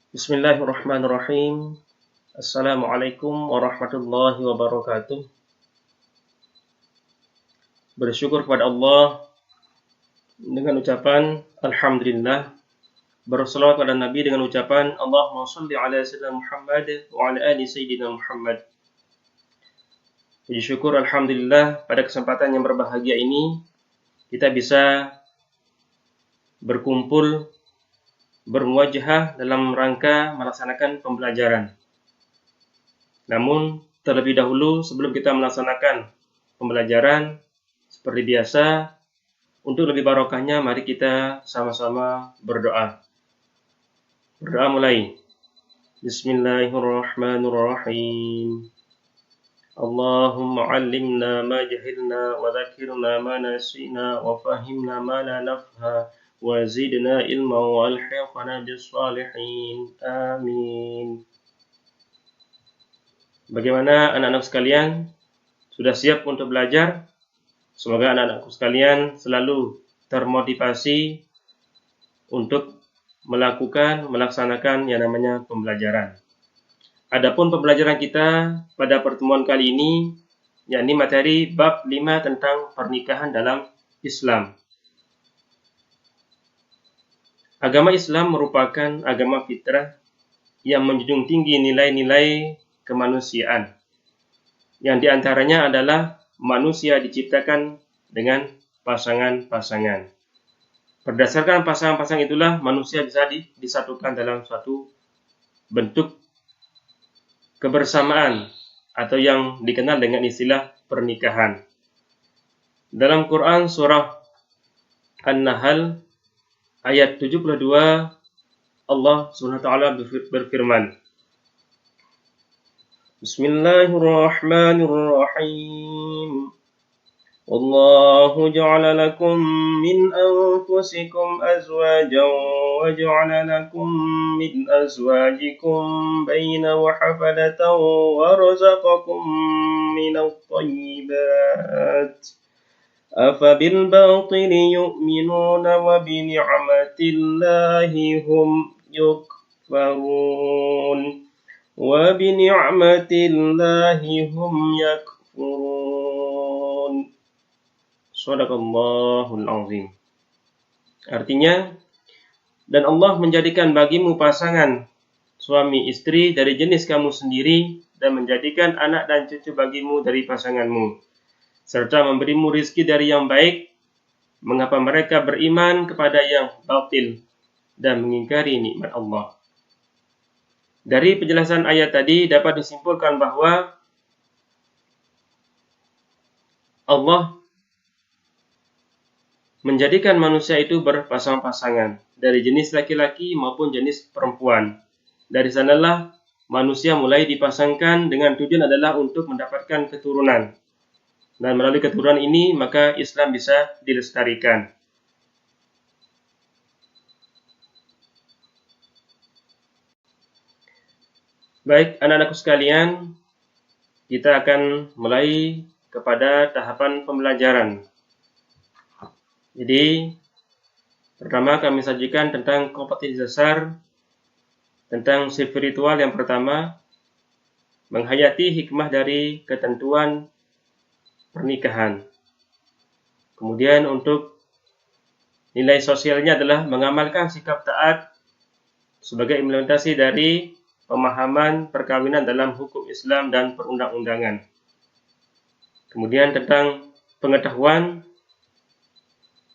Bismillahirrahmanirrahim. Assalamualaikum warahmatullahi wabarakatuh. Bersyukur kepada Allah dengan ucapan Alhamdulillah. Bersalawat kepada Nabi dengan ucapan Allahumma salli ala Sayyidina Muhammad wa ala ali Sayyidina Muhammad. Puji syukur Alhamdulillah pada kesempatan yang berbahagia ini kita bisa berkumpul bermuajahah dalam rangka melaksanakan pembelajaran. Namun terlebih dahulu sebelum kita melaksanakan pembelajaran seperti biasa, untuk lebih barokahnya mari kita sama-sama berdoa. Berdoa mulai. Bismillahirrahmanirrahim. Allahumma 'allimna ma jahilna wa dzakirna ma nasina wa fahimna ma la nafha wa zidna ilma wa alhiqna bis salihin. Amin. Bagaimana anak-anak sekalian? Sudah siap untuk belajar? Semoga anak-anakku sekalian selalu termotivasi untuk melaksanakan yang namanya pembelajaran. Adapun pembelajaran kita pada pertemuan kali ini, yakni materi bab 5 tentang pernikahan dalam Islam. Agama Islam merupakan agama fitrah yang menjunjung tinggi nilai-nilai kemanusiaan. Yang diantaranya adalah manusia diciptakan dengan pasangan-pasangan. Berdasarkan pasangan-pasangan itulah manusia bisa disatukan dalam suatu bentuk kebersamaan atau yang dikenal dengan istilah pernikahan. Dalam Quran surah An-Nahl ayat 72 Allah Subhanahu wa taala berfirman, Bismillahirrahmanirrahim. Wallahu ja'ala lakum min anfusikum azwajan wa ja'ala lakum min azwajikum baina wa hafadatan wa razaqakum minat thayyibat. Afabil batili yu'minuna wa bi ni'matillahi hum yukfarun wa bi ni'matillahi hum yakfurun. Shadaqallahul azim. Artinya, dan Allah menjadikan bagimu pasangan suami istri dari jenis kamu sendiri dan menjadikan anak dan cucu bagimu dari pasanganmu, serta memberimu rizki dari yang baik. Mengapa mereka beriman kepada yang batil dan mengingkari nikmat Allah? Dari penjelasan ayat tadi dapat disimpulkan bahwa Allah menjadikan manusia itu berpasang-pasangan dari jenis laki-laki maupun jenis perempuan. Dari sanalah manusia mulai dipasangkan dengan tujuan adalah untuk mendapatkan keturunan. Dan melalui keturunan ini maka Islam bisa dilestarikan. Baik anak-anakku sekalian, kita akan mulai kepada tahapan pembelajaran. Jadi, pertama kami sajikan tentang kompetensi dasar, tentang spiritual yang pertama, menghayati hikmah dari ketentuan pernikahan. Kemudian untuk nilai sosialnya adalah mengamalkan sikap taat sebagai implementasi dari pemahaman perkawinan dalam hukum Islam dan perundang-undangan. Kemudian tentang pengetahuan,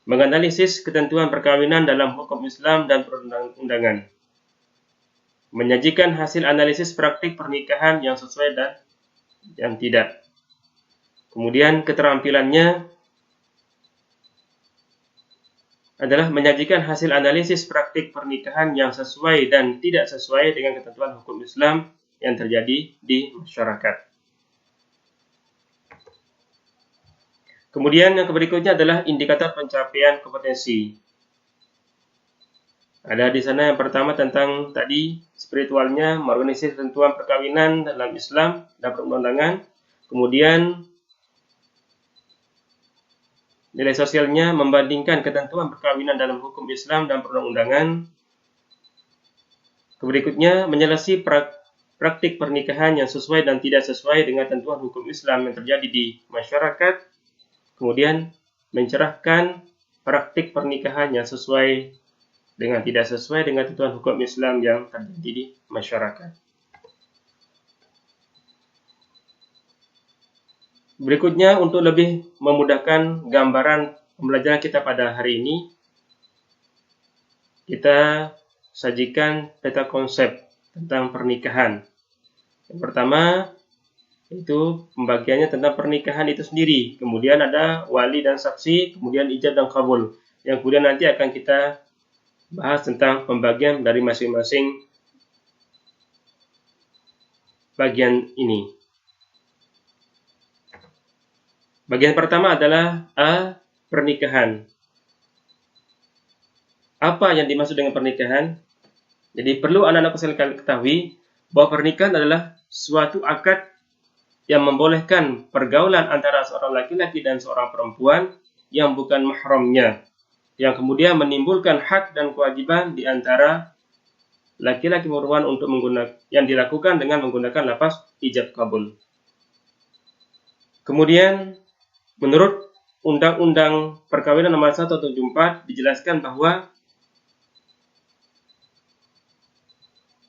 menganalisis ketentuan perkawinan dalam hukum Islam dan perundang-undangan. Menyajikan hasil analisis praktik pernikahan yang sesuai dan yang tidak. Kemudian keterampilannya adalah menyajikan hasil analisis praktik pernikahan yang sesuai dan tidak sesuai dengan ketentuan hukum Islam yang terjadi di masyarakat. Kemudian yang berikutnya adalah indikator pencapaian kompetensi. Ada di sana yang pertama tentang tadi spiritualnya, mengorganisasi ketentuan perkawinan dalam Islam dan perundangan. Kemudian nilai sosialnya membandingkan ketentuan perkawinan dalam hukum Islam dan perundang-undangan. Berikutnya, menyelesaikan praktik pernikahan yang sesuai dan tidak sesuai dengan tentuan hukum Islam yang terjadi di masyarakat. Kemudian, mencerahkan praktik pernikahan yang sesuai dengan tidak sesuai dengan tentuan hukum Islam yang terjadi di masyarakat. Berikutnya, untuk lebih memudahkan gambaran pembelajaran kita pada hari ini, kita sajikan peta konsep tentang pernikahan. Yang pertama, itu pembagiannya tentang pernikahan itu sendiri. Kemudian ada wali dan saksi, kemudian ijab dan kabul. Yang kemudian nanti akan kita bahas tentang pembagian dari masing-masing bagian ini. Bagian pertama adalah A. Pernikahan. Apa yang dimaksud dengan pernikahan? Jadi perlu anak-anak sekalian ketahui bahwa pernikahan adalah suatu akad yang membolehkan pergaulan antara seorang laki-laki dan seorang perempuan yang bukan mahramnya, yang kemudian menimbulkan hak dan kewajiban di antara laki-laki perempuan untuk menggunakan yang dilakukan dengan menggunakan lafaz ijab kabul. Kemudian menurut Undang-Undang Perkawinan Nomor 1 Tahun 74 dijelaskan bahwa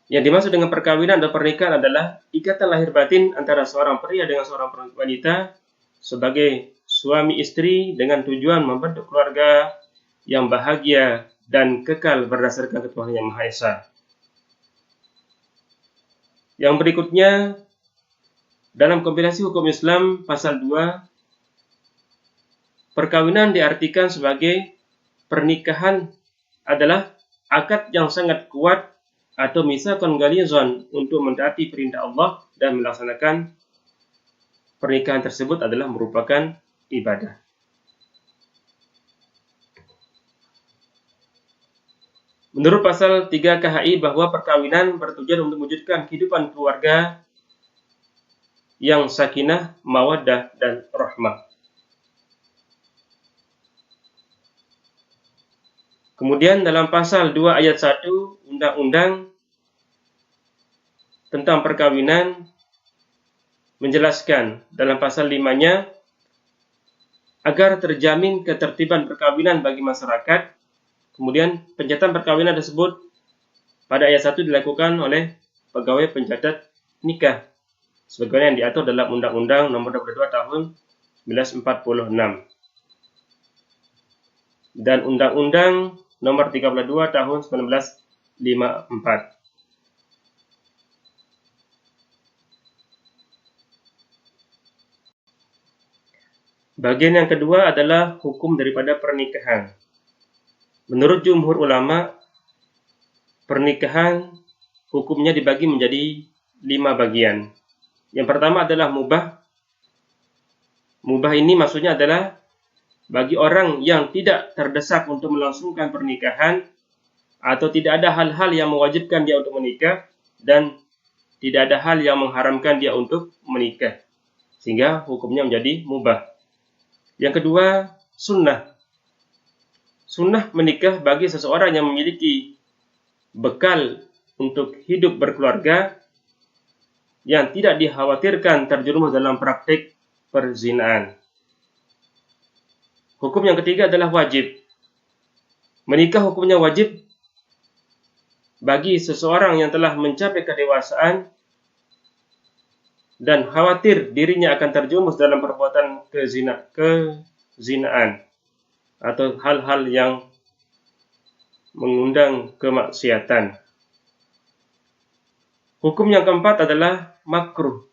yang dimaksud dengan perkawinan atau pernikahan adalah ikatan lahir batin antara seorang pria dengan seorang wanita sebagai suami istri dengan tujuan membentuk keluarga yang bahagia dan kekal berdasarkan ketuhanan Yang Maha Esa. Yang berikutnya, dalam kompilasi hukum Islam pasal 2, perkawinan diartikan sebagai pernikahan adalah akad yang sangat kuat atau misakon galizon untuk mentaati perintah Allah dan melaksanakan pernikahan tersebut adalah merupakan ibadah. Menurut pasal 3 KHI bahwa perkawinan bertujuan untuk mewujudkan kehidupan keluarga yang sakinah, mawaddah, dan rahmah. Kemudian dalam pasal 2 ayat 1 Undang-Undang tentang perkawinan menjelaskan dalam pasal 5-nya agar terjamin ketertiban perkawinan bagi masyarakat. Kemudian pencatatan perkawinan tersebut pada ayat 1 dilakukan oleh pegawai pencatat nikah sebagaimana yang diatur dalam Undang-Undang Nomor 22 Tahun 1946 dan Undang-Undang Nomor 32 Tahun 1954. Bagian yang kedua adalah hukum daripada pernikahan. Menurut jumhur ulama, pernikahan hukumnya dibagi menjadi 5 bagian. Yang pertama adalah mubah. Mubah ini maksudnya adalah bagi orang yang tidak terdesak untuk melangsungkan pernikahan atau tidak ada hal-hal yang mewajibkan dia untuk menikah dan tidak ada hal yang mengharamkan dia untuk menikah, sehingga hukumnya menjadi mubah. Yang kedua, sunnah. Sunnah menikah bagi seseorang yang memiliki bekal untuk hidup berkeluarga yang tidak dikhawatirkan terjerumus dalam praktik perzinaan. Hukum yang ketiga adalah wajib. Menikah hukumnya wajib bagi seseorang yang telah mencapai kedewasaan dan khawatir dirinya akan terjerumus dalam perbuatan kezinaan atau hal-hal yang mengundang kemaksiatan. Hukum yang keempat adalah makruh.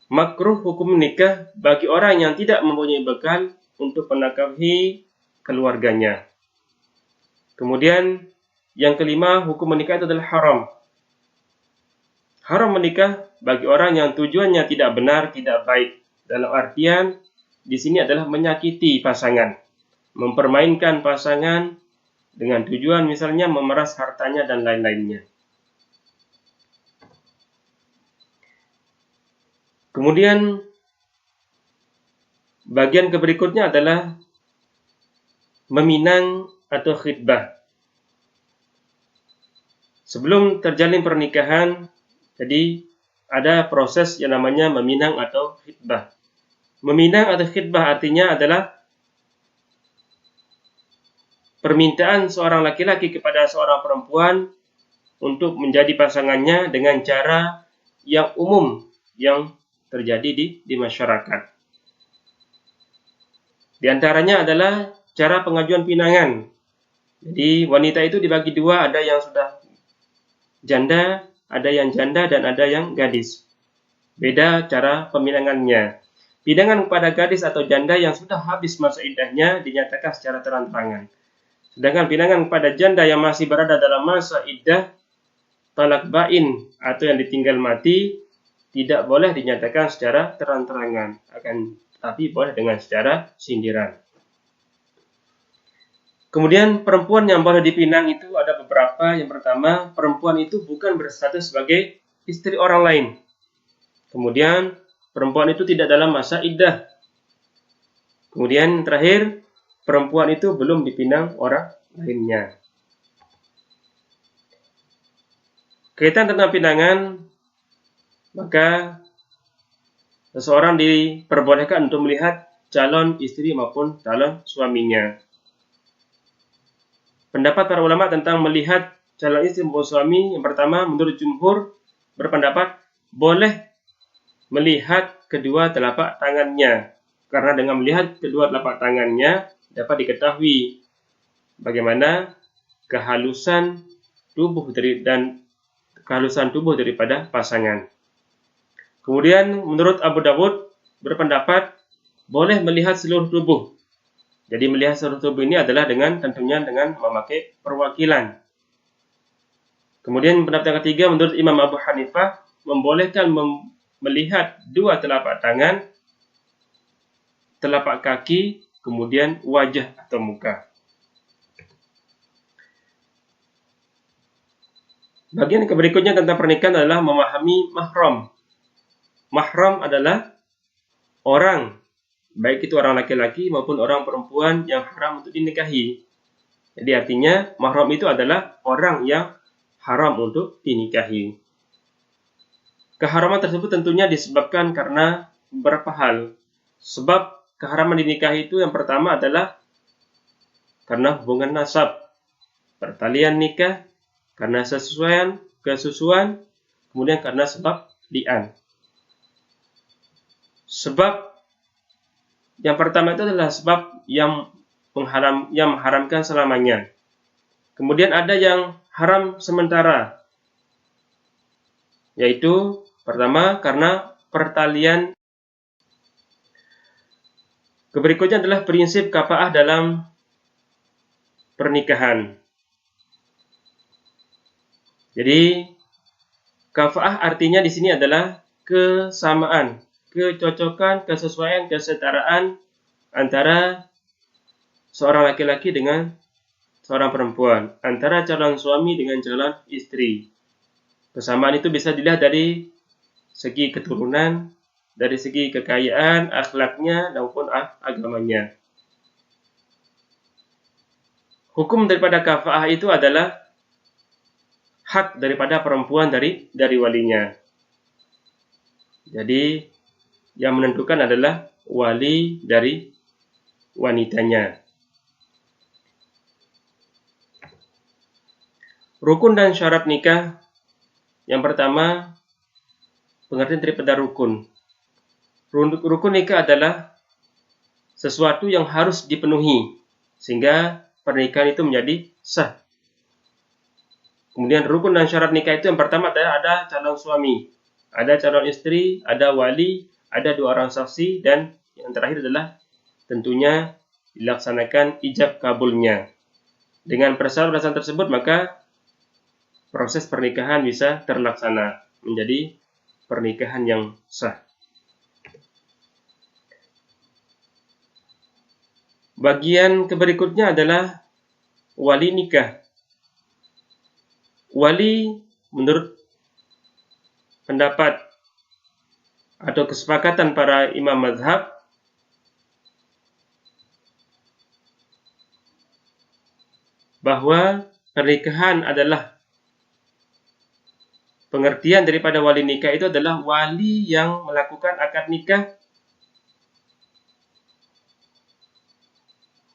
Makruh hukum menikah bagi orang yang tidak mempunyai bekal untuk menafkahi keluarganya. Kemudian yang kelima, hukum menikah itu adalah haram. Haram menikah bagi orang yang tujuannya tidak benar, tidak baik. Dalam artian di sini adalah menyakiti pasangan, mempermainkan pasangan dengan tujuan misalnya memeras hartanya dan lain-lainnya. Kemudian bagian berikutnya adalah meminang atau khitbah. Sebelum terjalin pernikahan, jadi ada proses yang namanya meminang atau khitbah. Meminang atau khitbah artinya adalah permintaan seorang laki-laki kepada seorang perempuan untuk menjadi pasangannya dengan cara yang umum yang terjadi di masyarakat. Di antaranya adalah cara pengajuan pinangan. Jadi wanita itu dibagi dua, ada yang sudah janda, ada yang janda, dan ada yang gadis. Beda cara peminangannya. Pinangan kepada gadis atau janda yang sudah habis masa iddahnya dinyatakan secara terang-terangan. Sedangkan pinangan kepada janda yang masih berada dalam masa iddah, talak bain atau yang ditinggal mati, tidak boleh dinyatakan secara terang-terangan, tapi boleh dengan secara sindiran. Kemudian perempuan yang boleh dipinang itu ada beberapa. Yang pertama, perempuan itu bukan berstatus sebagai istri orang lain. Kemudian perempuan itu tidak dalam masa iddah. Kemudian terakhir, perempuan itu belum dipinang orang lainnya. Kaitan tentang pinangan, maka seseorang diperbolehkan untuk melihat calon istri maupun calon suaminya. Pendapat para ulama tentang melihat calon istri maupun suami, yang pertama menurut jumhur berpendapat boleh melihat kedua telapak tangannya, karena dengan melihat kedua telapak tangannya dapat diketahui bagaimana kehalusan tubuh daripada pasangan. Kemudian menurut Abu Dawud berpendapat boleh melihat seluruh tubuh. Jadi melihat seluruh tubuh ini adalah tentunya dengan memakai perwakilan. Kemudian pendapat yang ketiga menurut Imam Abu Hanifah membolehkan melihat dua telapak tangan, telapak kaki, kemudian wajah atau muka. Bagian berikutnya tentang pernikahan adalah memahami mahram. Mahram adalah orang, baik itu orang laki-laki maupun orang perempuan yang haram untuk dinikahi. Jadi artinya mahram itu adalah orang yang haram untuk dinikahi. Keharaman tersebut tentunya disebabkan karena beberapa hal. Sebab keharaman dinikahi itu yang pertama adalah karena hubungan nasab, pertalian nikah, karena kesusuan, kemudian karena sebab li'an. Sebab yang pertama itu adalah sebab yang mengharamkan selamanya. Kemudian ada yang haram sementara, yaitu pertama karena pertalian. Berikutnya adalah prinsip kafaah dalam pernikahan. Jadi kafaah artinya di sini adalah kesamaan, kecocokan, kesesuaian, kesetaraan antara seorang laki-laki dengan seorang perempuan, antara calon suami dengan calon istri. Kesamaan itu bisa dilihat dari segi keturunan, dari segi kekayaan, akhlaknya, maupun agamanya. Hukum daripada kafaah itu adalah hak daripada perempuan dari walinya. Jadi yang menentukan adalah wali dari wanitanya. Rukun dan syarat nikah. Yang pertama, pengertian daripada rukun. Rukun nikah adalah sesuatu yang harus dipenuhi sehingga pernikahan itu menjadi sah. Kemudian rukun dan syarat nikah itu yang pertama adalah ada calon suami, ada calon istri, ada wali, ada dua orang saksi, dan yang terakhir adalah tentunya dilaksanakan ijab kabulnya. Dengan persyaratan tersebut maka proses pernikahan bisa terlaksana menjadi pernikahan yang sah. Bagian berikutnya adalah wali nikah. Wali menurut pendapat atau kesepakatan para imam mazhab bahwa pernikahan adalah pengertian daripada wali nikah itu adalah wali yang melakukan akad nikah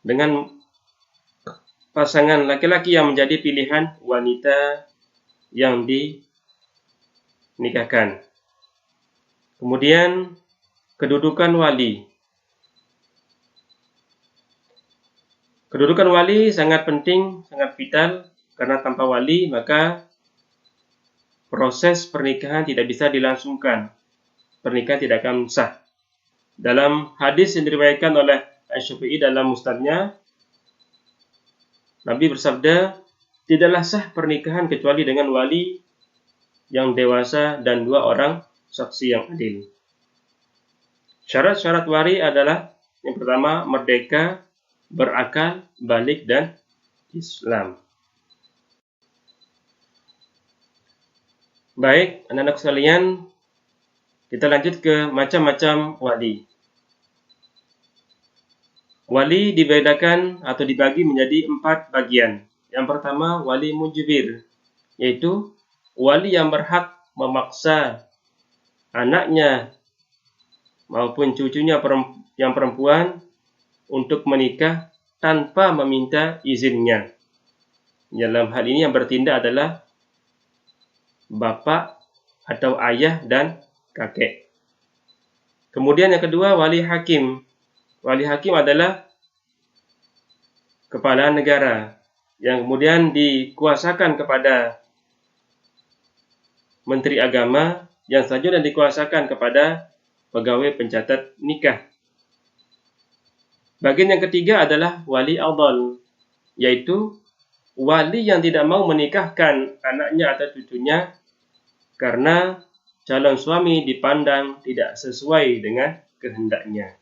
dengan pasangan laki-laki yang menjadi pilihan wanita yang dinikahkan. Kemudian kedudukan wali. Kedudukan wali sangat penting, sangat vital, karena tanpa wali maka proses pernikahan tidak bisa dilangsungkan. Pernikahan tidak akan sah. Dalam hadis yang diriwayatkan oleh Asy-Syafi'i dalam musnadnya, Nabi bersabda, tidaklah sah pernikahan kecuali dengan wali yang dewasa dan 2 orang saksi yang adil. Syarat-syarat wali adalah yang pertama merdeka, berakal, balik, dan Islam. Baik, anak-anak sekalian, kita lanjut ke macam-macam wali. Wali dibedakan atau dibagi menjadi 4 bagian. Yang pertama, wali mujbir, yaitu wali yang berhak memaksa anaknya maupun cucunya yang perempuan untuk menikah tanpa meminta izinnya. Dalam hal ini yang bertindak adalah bapak atau ayah dan kakek. Kemudian yang kedua, wali hakim. Wali hakim adalah kepala negara yang kemudian dikuasakan kepada menteri agama, yang selanjutnya dikuasakan kepada pegawai pencatat nikah. Bagian yang ketiga adalah wali adl, yaitu wali yang tidak mau menikahkan anaknya atau cucunya karena calon suami dipandang tidak sesuai dengan kehendaknya.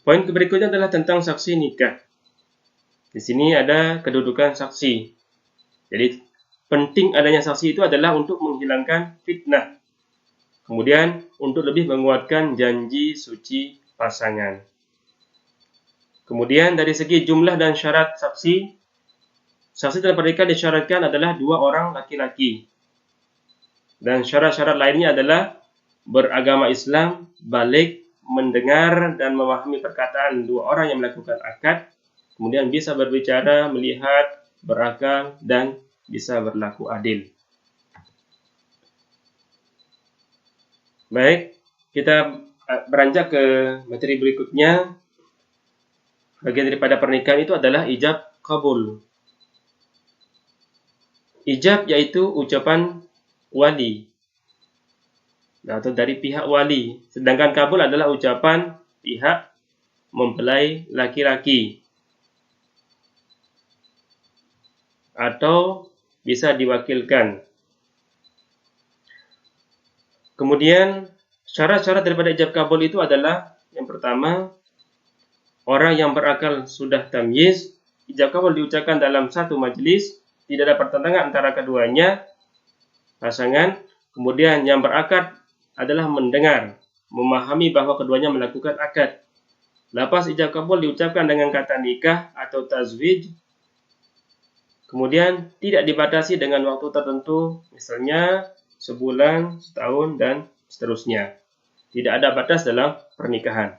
Poin berikutnya adalah tentang saksi nikah. Di sini ada kedudukan saksi. Jadi penting adanya saksi itu adalah untuk menghilangkan fitnah. Kemudian untuk lebih menguatkan janji suci pasangan. Kemudian dari segi jumlah dan syarat saksi, saksi dalam pernikahan disyaratkan adalah 2 orang laki-laki. Dan syarat-syarat lainnya adalah beragama Islam, balik, mendengar dan memahami perkataan 2 orang yang melakukan akad, kemudian bisa berbicara, melihat, berakal, dan bisa berlaku adil. Baik, kita beranjak ke materi berikutnya. Bagian daripada pernikahan itu adalah ijab kabul. Ijab yaitu ucapan wali atau dari pihak wali, sedangkan kabul adalah ucapan pihak mempelai laki-laki atau bisa diwakilkan. Kemudian syarat-syarat daripada ijab kabul itu adalah yang pertama, orang yang berakal sudah tamyiz. Ijab kabul diucapkan dalam satu majelis, tidak ada pertentangan antara keduanya pasangan. Kemudian yang berakad adalah mendengar, memahami bahwa keduanya melakukan akad. Lafaz ijab kabul diucapkan dengan kata nikah atau tazwij. Kemudian tidak dibatasi dengan waktu tertentu, misalnya sebulan, setahun, dan seterusnya. Tidak ada batas dalam pernikahan.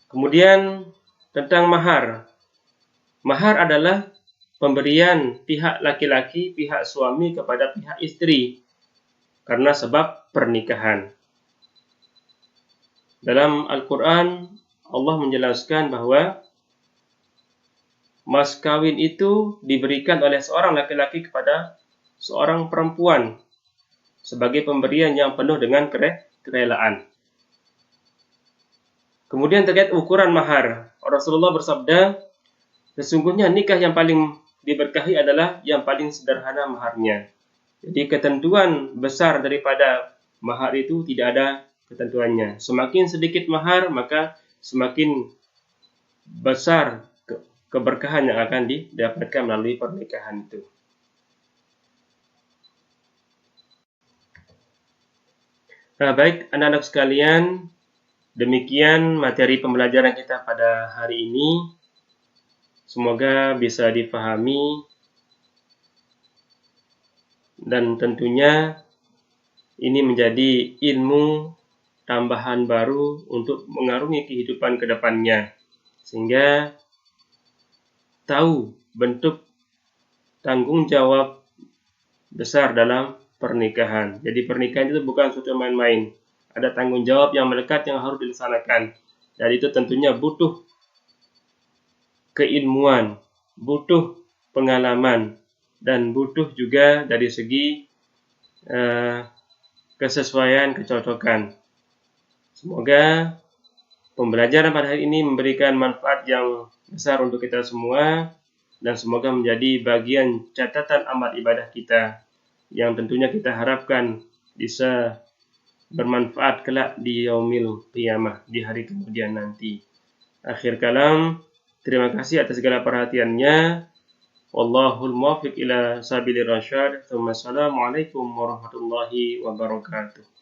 Kemudian tentang mahar. Mahar adalah pemberian pihak laki-laki, pihak suami kepada pihak istri karena sebab pernikahan. Dalam Al-Quran, Allah menjelaskan bahwa mas kawin itu diberikan oleh seorang laki-laki kepada seorang perempuan sebagai pemberian yang penuh dengan kerelaan. Kemudian terkait ukuran mahar, Rasulullah bersabda, sesungguhnya nikah yang paling diberkahi adalah yang paling sederhana maharnya. Jadi ketentuan besar daripada mahar itu tidak ada ketentuannya. Semakin sedikit mahar, maka semakin besar keberkahan yang akan didapatkan melalui pernikahan itu. Nah, baik anak-anak sekalian, Demikian materi pembelajaran kita pada hari ini. Semoga bisa difahami dan tentunya ini menjadi ilmu tambahan baru untuk mengarungi kehidupan ke depannya, sehingga tahu bentuk tanggung jawab besar dalam pernikahan. Jadi pernikahan itu bukan suatu main-main. Ada tanggung jawab yang melekat yang harus dilaksanakan. Dan itu tentunya butuh keilmuan, butuh pengalaman, dan butuh juga dari segi kesesuaian, kecocokan. Semoga pembelajaran pada hari ini memberikan manfaat yang besar untuk kita semua, dan semoga menjadi bagian catatan amal ibadah kita yang tentunya kita harapkan bisa bermanfaat kelak di yaumil qiyamah, di hari kemudian nanti. Akhir kalam, terima kasih atas segala perhatiannya. Wallahul muwaffiq ila sabilir rasyad. Assalamualaikum warahmatullahi wabarakatuh.